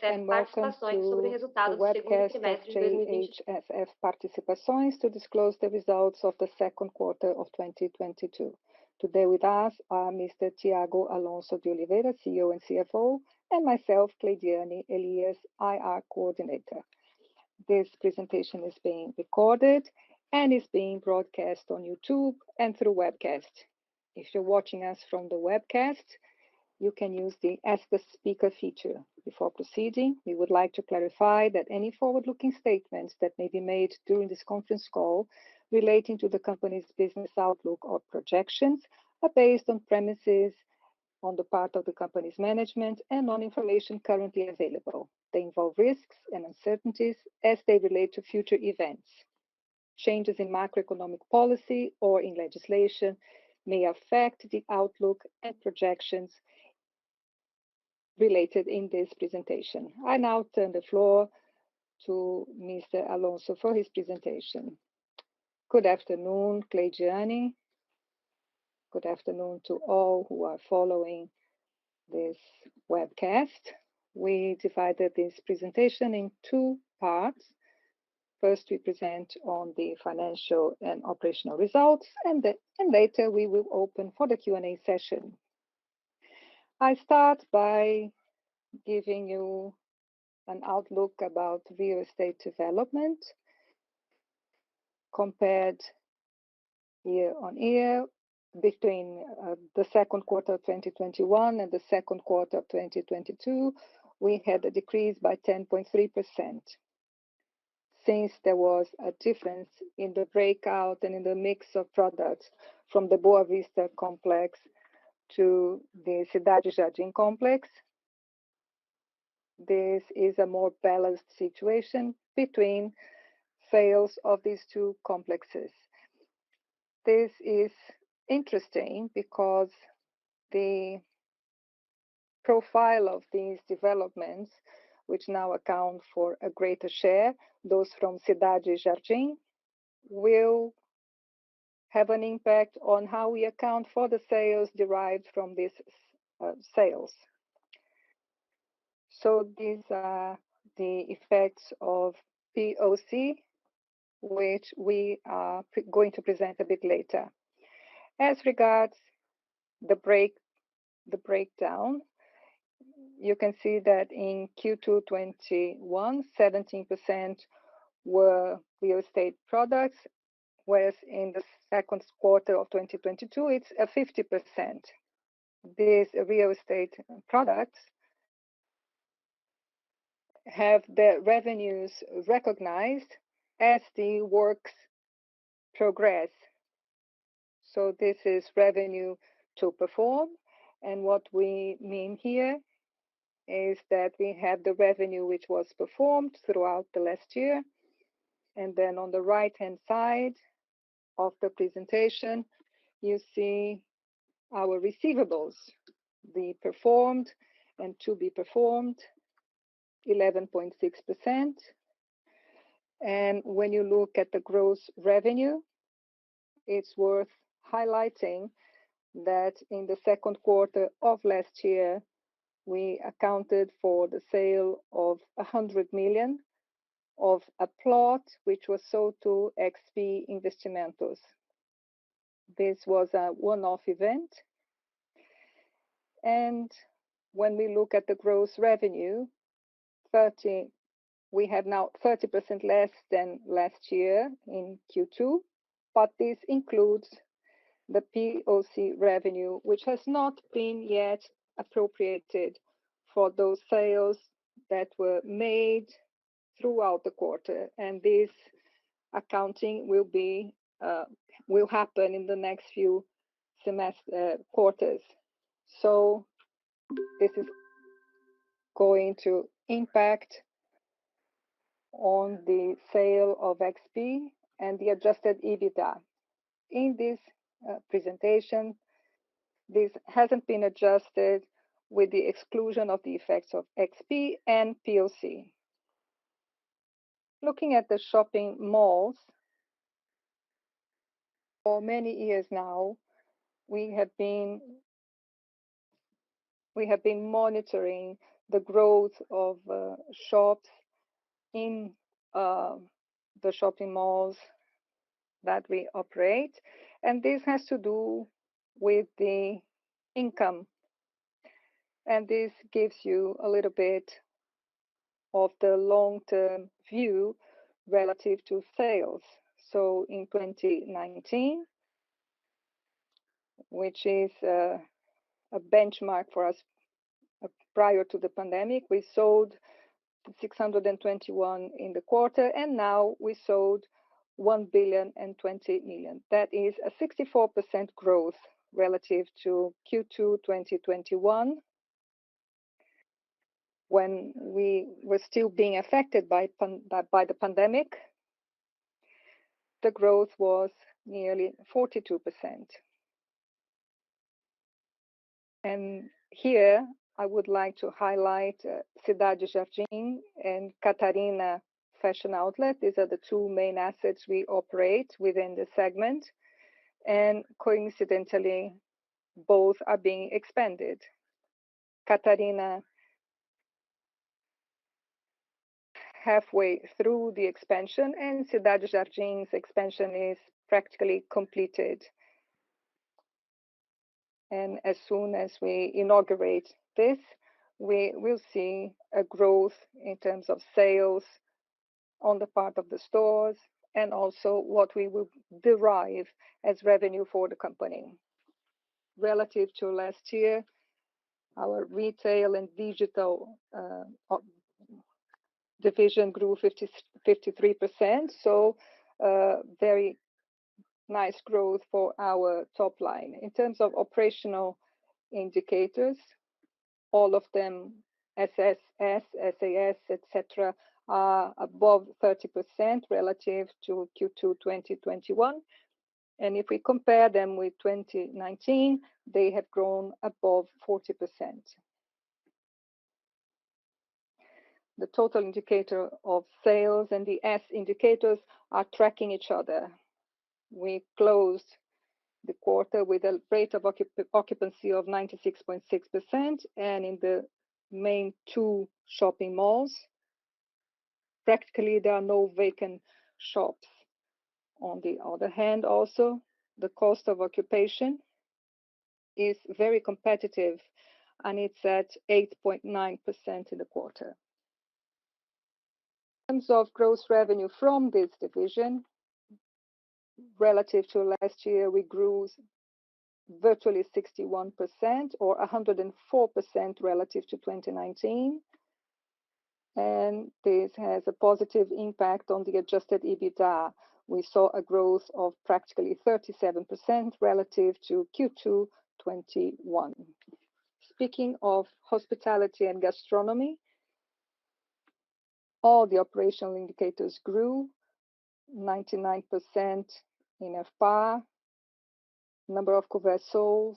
and welcome to the webcast of JHSF Participações to disclose the results of the second quarter of 2022. Today with us are Mr. Tiago Alonso de Oliveira, CEO and CFO, and myself, Cleidiane Elias, IR Coordinator. This presentation is being recorded and is being broadcast on YouTube and through Webcast. If you're watching us from the webcast, you can use the Ask the Speaker feature. Before proceeding, we would like to clarify that any forward-looking statements that may be made during this conference call relating to the company's business outlook or projections are based on premises on the part of the company's management and on information currently available. They involve risks and uncertainties as they relate to future events. Changes in macroeconomic policy or in legislation may affect the outlook and projections related in this presentation. I now turn the floor to Mr. Alonso for his presentation. Good afternoon, Cleidiane. Good afternoon to all who are following this webcast. We divided this presentation in two parts. First, we present on the financial and operational results, and later we will open for the Q&A session. I start by giving you an outlook about real estate development compared year on year between the second quarter of 2021 and the second quarter of 2022. We had a decrease by 10.3%. Since there was a difference in the breakout and in the mix of products from the Boa Vista complex to the Cidade Jardim complex, this is a more balanced situation between sales of these two complexes. This is interesting because the profile of these developments, which now account for a greater share, those from Cidade Jardim, will have an impact on how we account for the sales derived from these sales. So these are the effects of POC, which we are going to present a bit later. As regards the breakdown, you can see that in Q2 21, 17% were real estate products, whereas in the second quarter of 2022, it's 50%. These real estate products have their revenues recognized as the works progress. So this is revenue to perform, and what we mean here is that we have the revenue which was performed throughout the last year, and then on the right-hand side of the presentation, you see our receivables, the performed and to be performed, 11.6%. And when you look at the gross revenue, it's worth highlighting that in the second quarter of last year, we accounted for the sale of 100 million of a plot which was sold to XP Investimentos. This was a one-off event. And when we look at the gross revenue, we have now 30% less than last year in Q2, but this includes the POC revenue, which has not been yet appropriated for those sales that were made throughout the quarter, and this accounting will happen in the next few quarters. So this is going to impact on the sale of XP and the adjusted EBITDA. In this presentation, this hasn't been adjusted with the exclusion of the effects of XP and POC. Looking at the shopping malls, for many years now, we have been monitoring the growth of shops in the shopping malls that we operate. And this has to do with the income. And this gives you a little bit of the long-term view relative to sales. So in 2019, which is a benchmark for us prior to the pandemic, we sold 621 in the quarter, and now we sold 1,020 million. That is a 64% growth relative to Q2 2021, when we were still being affected by the pandemic. The growth was nearly 42%. And here I would like to highlight Cidade Jardim and Catarina Fashion Outlet. These are the two main assets we operate within the segment. And coincidentally, both are being expanded. Catarina halfway through the expansion, and Cidade Jardim's expansion is practically completed. And as soon as we inaugurate this, we will see a growth in terms of sales on the part of the stores, and also what we will derive as revenue for the company. Relative to last year, our retail and digital division grew 53%, so very nice growth for our top line. In terms of operational indicators, all of them, SSS, SAS, etc., are above 30% relative to Q2 2021. And if we compare them with 2019, they have grown above 40%. The total indicator of sales and the S indicators are tracking each other. We closed the quarter with a rate of occupancy of 96.6%, and in the main two shopping malls, practically there are no vacant shops. On the other hand, also, the cost of occupation is very competitive, and it's at 8.9% in the quarter. In terms of gross revenue from this division, relative to last year, we grew virtually 61%, or 104% relative to 2019. And this has a positive impact on the adjusted EBITDA. We saw a growth of practically 37% relative to Q2 21. Speaking of hospitality and gastronomy, all the operational indicators grew, 99% in FPAR, number of couverts sold,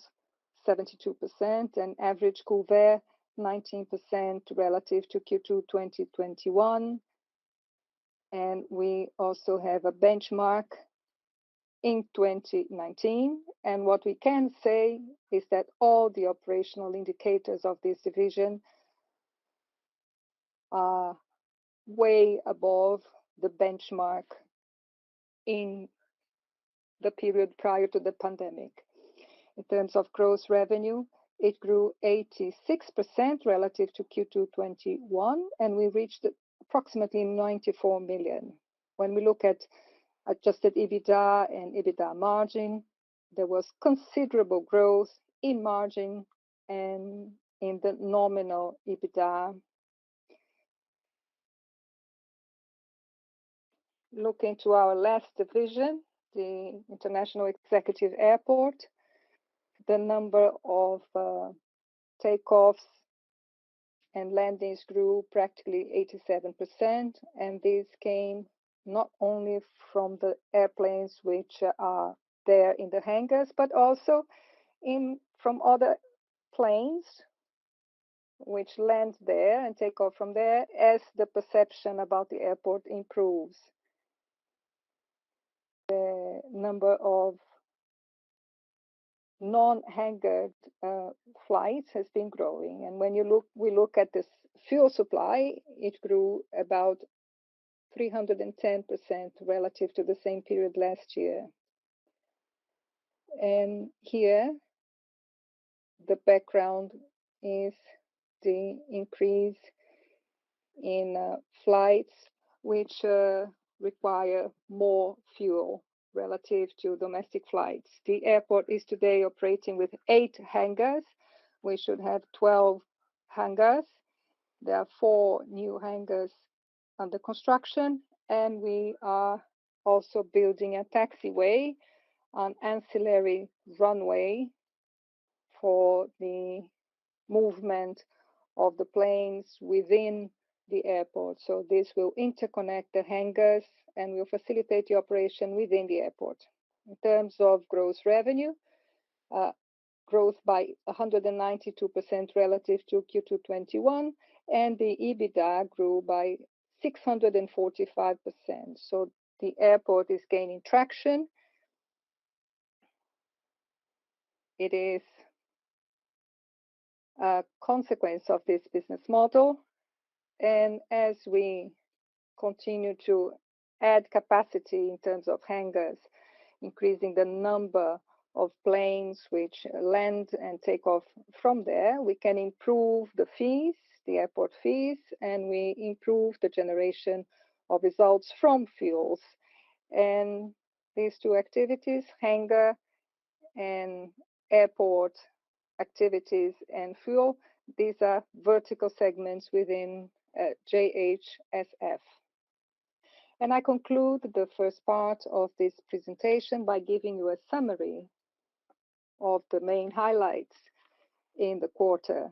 72%, and average couvert, 19% relative to Q2 2021. And we also have a benchmark in 2019. And what we can say is that all the operational indicators of this division are way above the benchmark in the period prior to the pandemic. In terms of gross revenue, it grew 86% relative to Q2 21, and we reached approximately 94 million. When we look at adjusted EBITDA and EBITDA margin, there was considerable growth in margin and in the nominal EBITDA. Looking to our last division, the International Executive Airport, the number of takeoffs and landings grew practically 87%, and this came not only from the airplanes which are there in the hangars, but also from other planes which land there and take off from there as the perception about the airport improves. The number of non-hangared flights has been growing, and when we look at this fuel supply, it grew about 310% relative to the same period last year. And here, the background is the increase in flights which require more fuel relative to domestic flights. The airport is today operating with 8 hangars. We should have 12 hangars. There are 4 new hangars under construction, and we are also building a taxiway, an ancillary runway for the movement of the planes within the airport. So this will interconnect the hangars and will facilitate the operation within the airport. In terms of gross revenue, growth by 192% relative to Q2 21, and the EBITDA grew by 645%. So the airport is gaining traction. It is a consequence of this business model. And as we continue to add capacity in terms of hangars, increasing the number of planes which land and take off from there, we can improve the fees, the airport fees, and we improve the generation of results from fuels. And these two activities, hangar and airport activities and fuel, these are vertical segments within JHSF. And I conclude the first part of this presentation by giving you a summary of the main highlights in the quarter.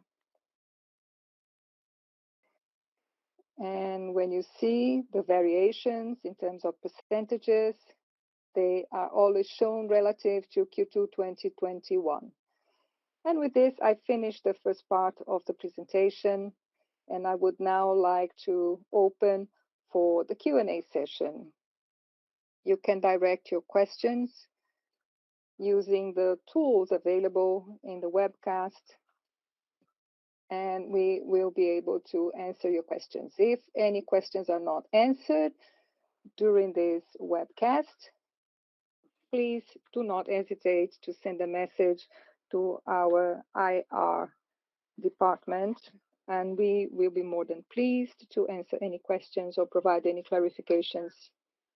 And when you see the variations in terms of percentages, they are always shown relative to Q2 2021. And with this, I finish the first part of the presentation, and I would now like to open for the Q&A session. You can direct your questions using the tools available in the webcast, and we will be able to answer your questions. If any questions are not answered during this webcast, please do not hesitate to send a message to our IR department, and we will be more than pleased to answer any questions or provide any clarifications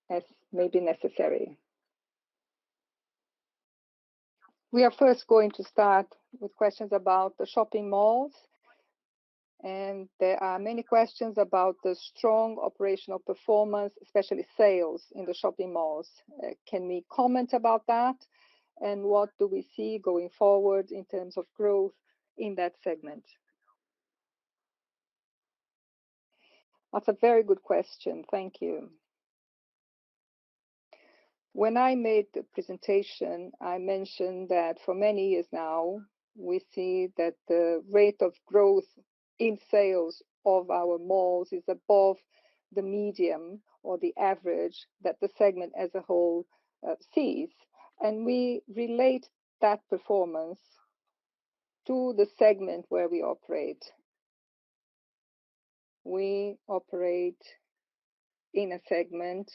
as may be necessary. We are first going to start with questions about the shopping malls, and there are many questions about the strong operational performance, especially sales in the shopping malls. Can we comment about that? And what do we see going forward in terms of growth in that segment? That's a very good question. Thank you. When I made the presentation, I mentioned that for many years now, we see that the rate of growth in sales of our malls is above the medium or the average that the segment as a whole sees. And we relate that performance to the segment where we operate. We operate in a segment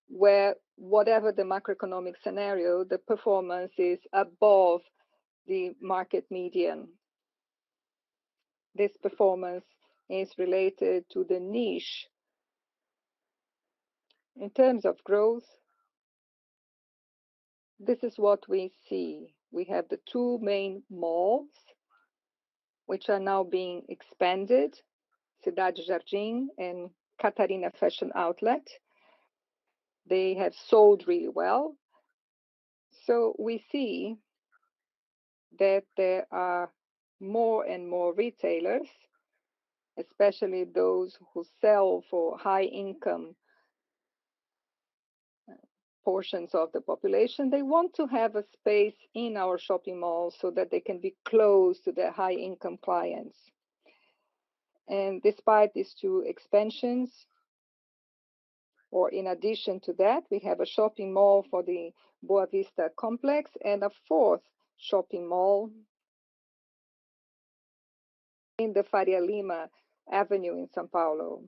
where whatever the macroeconomic scenario, the performance is above the market median. This performance is related to the niche. In terms of growth, this is what we see. We have the 2 main malls, which are now being expanded, Cidade Jardim and Catarina Fashion Outlet. They have sold really well. So we see that there are more and more retailers, especially those who sell for high income portions of the population. They want to have a space in our shopping malls so that they can be close to their high income clients. And despite these 2 expansions, or in addition to that, we have a shopping mall for the Boa Vista complex and a 4th shopping mall in the Faria Lima Avenue in São Paulo.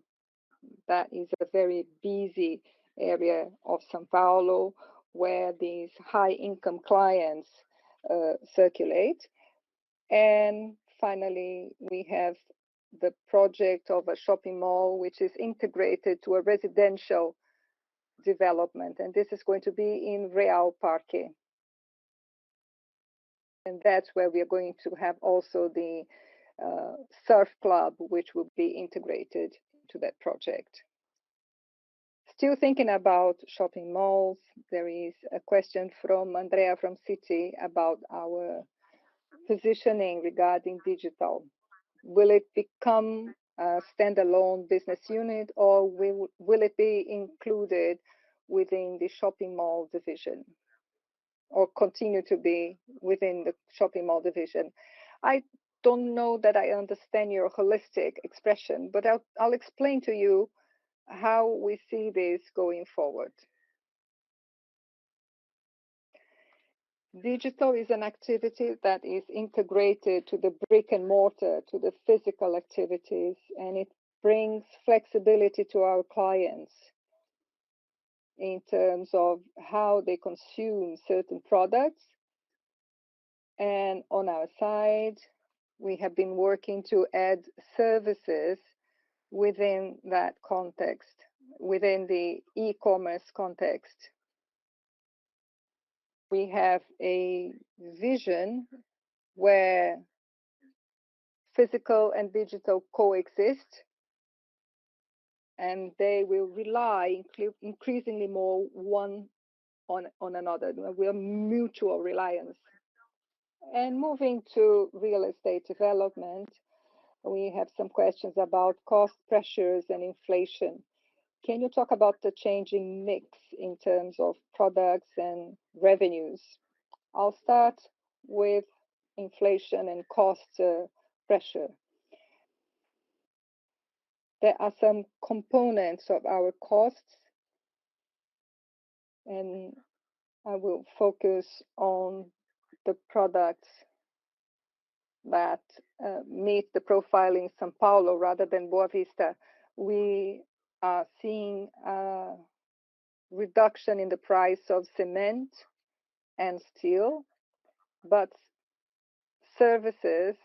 That is a very busy area of São Paulo where these high-income clients circulate. And finally, we have the project of a shopping mall which is integrated to a residential development, and this is going to be in Real Parque. And that's where we are going to have also the surf club, which will be integrated to that project. Still thinking about shopping malls, there is a question from Andrea from Citi about our positioning regarding digital. Will it become a standalone business unit, or will it be included within the shopping mall division, or continue to be within the shopping mall division? I don't know that I understand your holistic expression, but I'll explain to you how we see this going forward. Digital is an activity that is integrated to the brick and mortar, to the physical activities, and it brings flexibility to our clients in terms of how they consume certain products. And on our side, we have been working to add services within that context, within the e-commerce context. We have a vision where physical and digital coexist, and they will rely increasingly more one on another. We are mutual reliance. And moving to real estate development, we have some questions about cost pressures and inflation. Can you talk about the changing mix in terms of products and revenues? I'll start with inflation and cost pressure. There are some components of our costs, and I will focus on the products that meet the profile in São Paulo rather than Boa Vista. We are seeing a reduction in the price of cement and steel, but services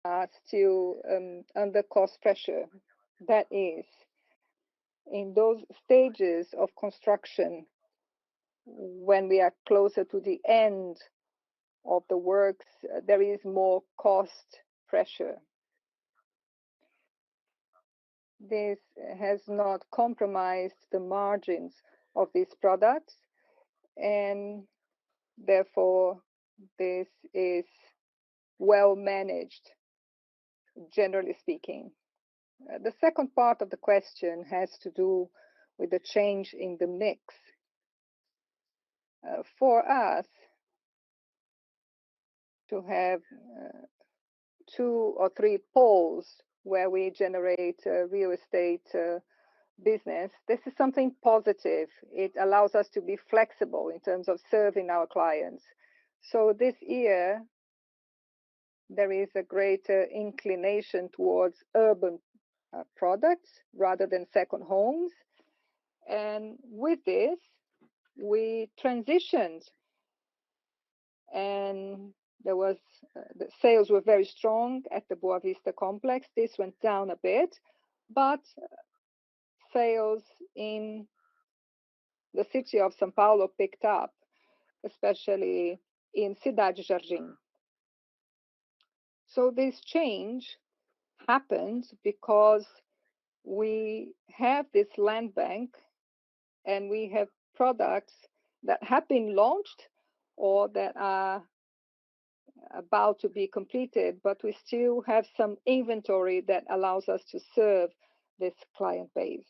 are still under cost pressure. That is, in those stages of construction, when we are closer to the end of the works, there is more cost pressure. This has not compromised the margins of these products, and therefore this is well managed, generally speaking. The second part of the question has to do with the change in the mix. For us to have 2 or 3 poles where we generate real estate business, this is something positive. It allows us to be flexible in terms of serving our clients. So this year, there is a greater inclination towards urban products rather than second homes. And with this, we transitioned, and there was the sales were very strong at the Boa Vista complex. This went down a bit, but sales in the city of São Paulo picked up, especially in Cidade Jardim. So this change happened because we have this land bank and we have products that have been launched or that are about to be completed, but we still have some inventory that allows us to serve this client base.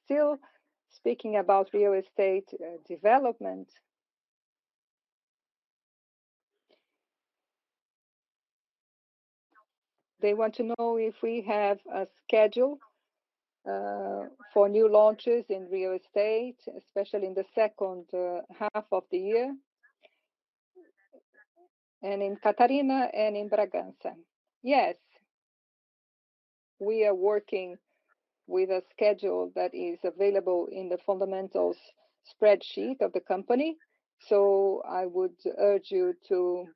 Still speaking about real estate development, they want to know if we have a schedule for new launches in real estate, especially in the second half of the year. and in Catarina and in Bragança. Yes, we are working with a schedule that is available in the fundamentals spreadsheet of the company. So I would urge you to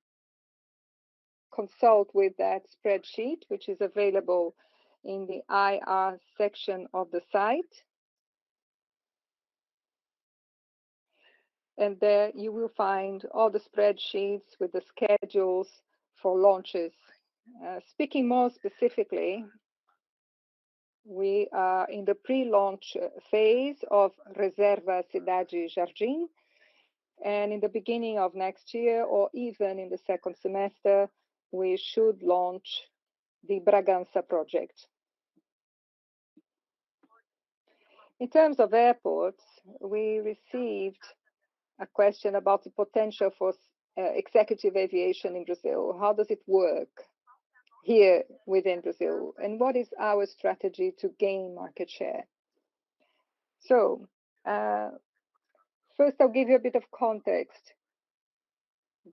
consult with that spreadsheet, which is available in the IR section of the site. And there you will find all the spreadsheets with the schedules for launches. Speaking more specifically, we are in the pre-launch phase of Reserva Cidade Jardim, and in the beginning of next year, or even in the second semester, we should launch the Bragança project. In terms of airports, we received a question about the potential for executive aviation in Brazil. How does it work here within Brazil? And what is our strategy to gain market share? So, first I'll give you a bit of context.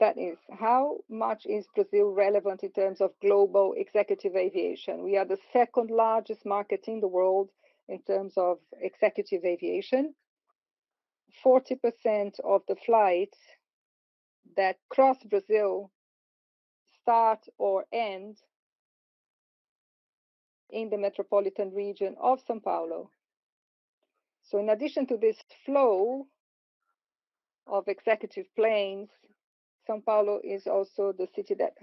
That is, how much is Brazil relevant in terms of global executive aviation? We are the second largest market in the world in terms of executive aviation. 40% of the flights that cross Brazil start or end in the metropolitan region of São Paulo. So in addition to this flow of executive planes, São Paulo is also the city that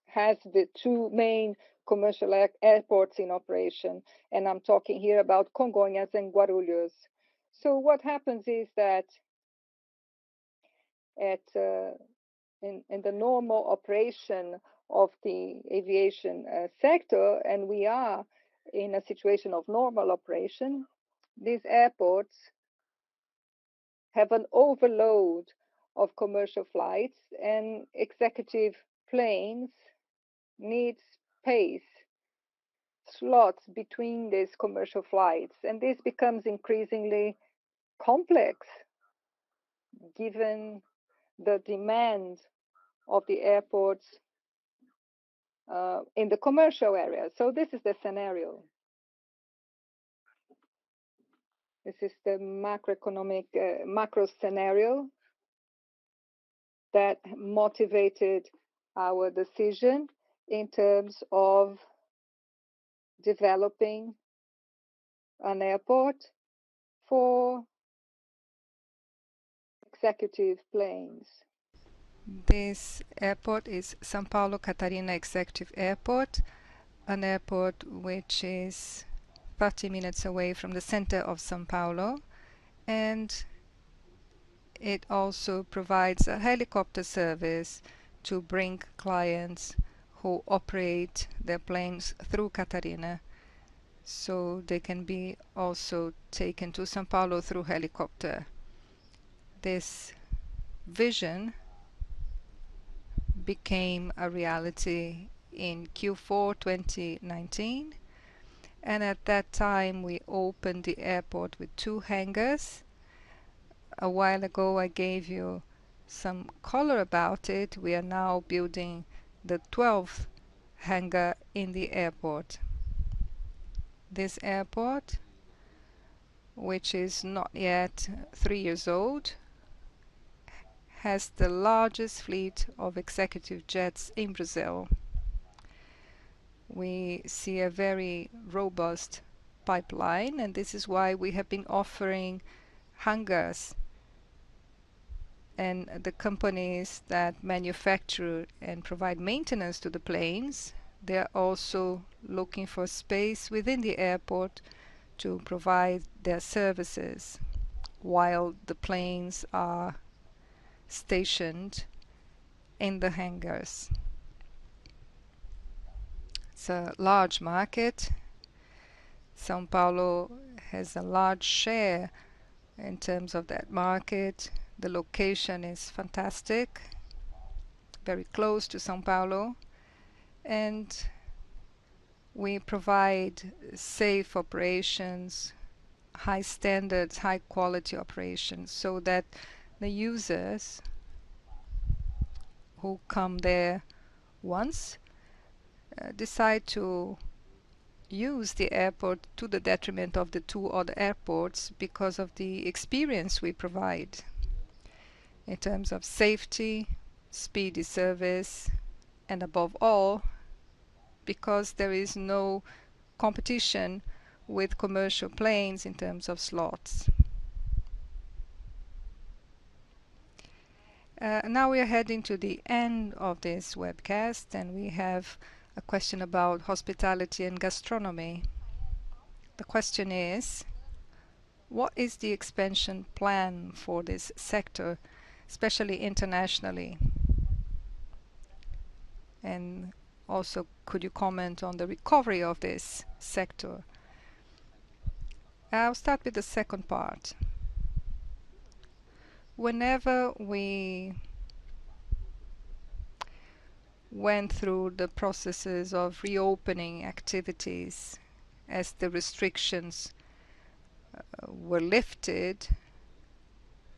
has the two main commercial airports in operation. And I'm talking here about Congonhas and Guarulhos. So what happens is that in the normal operation of the aviation sector, and we are in a situation of normal operation, these airports have an overload of commercial flights, and executive planes need space, slots between these commercial flights. And this becomes increasingly complex given the demand of the airports in the commercial area. So this is the scenario. This is the macroeconomic macro scenario that motivated our decision in terms of developing an airport for executive planes. This airport is São Paulo Catarina Executive Airport, an airport which is 30 minutes away from the center of São Paulo, and it also provides a helicopter service to bring clients who operate their planes through Catarina, so they can be also taken to São Paulo through helicopter. This vision became a reality in Q4 2019, and at that time we opened the airport with 2 hangars. A while ago I gave you some color about it. We are now building the 12th hangar in the airport. This airport, which is not yet 3 years old, has the largest fleet of executive jets in Brazil. We see a very robust pipeline, and this is why we have been offering hangars, and the companies that manufacture and provide maintenance to the planes, they are also looking for space within the airport to provide their services while the planes are stationed in the hangars. It's a large market. São Paulo has a large share in terms of that market. The location is fantastic, very close to São Paulo, and we provide safe operations, high standards, high quality operations, so that the users who come there once decide to use the airport to the detriment of the two other airports because of the experience we provide in terms of safety, speedy service, and above all, because there is no competition with commercial planes in terms of slots. Now we are heading to the end of this webcast, and we have a question about hospitality and gastronomy. The question is, what is the expansion plan for this sector, especially internationally? And also, could you comment on the recovery of this sector? I'll start with the second part. Whenever we went through the processes of reopening activities as the restrictions were lifted,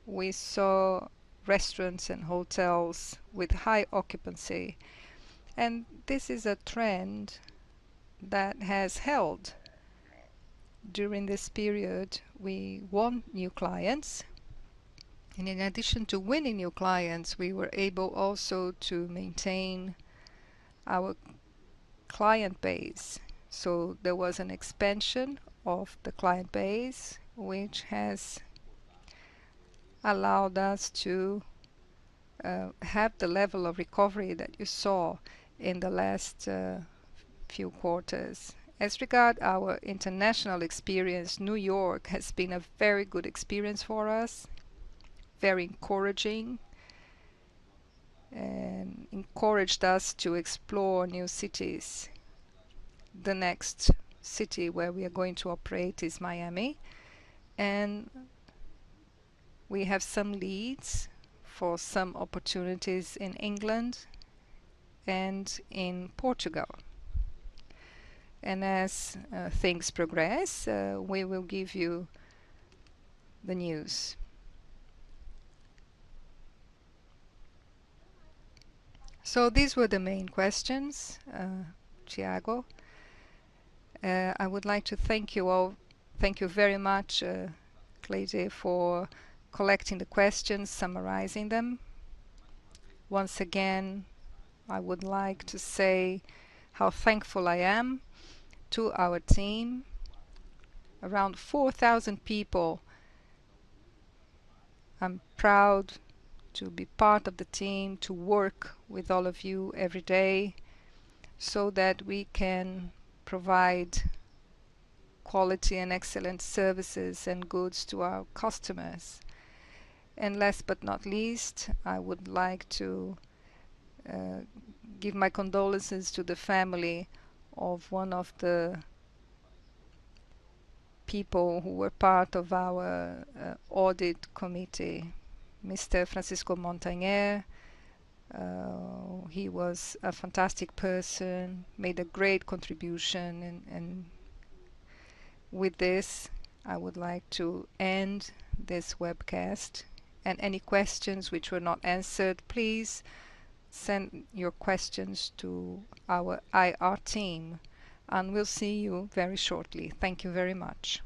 we saw restaurants and hotels with high occupancy, and this is a trend that has held. During this period, we won new clients, and in addition to winning new clients, we were able also to maintain our client base. So there was an expansion of the client base, which has allowed us to have the level of recovery that you saw in the last few quarters. As regard our international experience, New York has been a very good experience for us, very encouraging, and encouraged us to explore new cities. The next city where we are going to operate is Miami, and we have some leads for some opportunities in England and in Portugal. And as things progress, we will give you the news. So these were the main questions, Tiago. I would like to thank you all. Thank you very much, Cleide, for collecting the questions, summarizing them. Once again, I would like to say how thankful I am to our team. Around 4,000 people. I'm proud to be part of the team, to work with all of you every day so that we can provide quality and excellent services and goods to our customers. And last but not least, I would like to give my condolences to the family of one of the people who were part of our audit committee, Mr. Francisco Montañer. He was a fantastic person, made a great contribution, and with this, I would like to end this webcast. And any questions which were not answered, please send your questions to our IR team, and we'll see you very shortly. Thank you very much.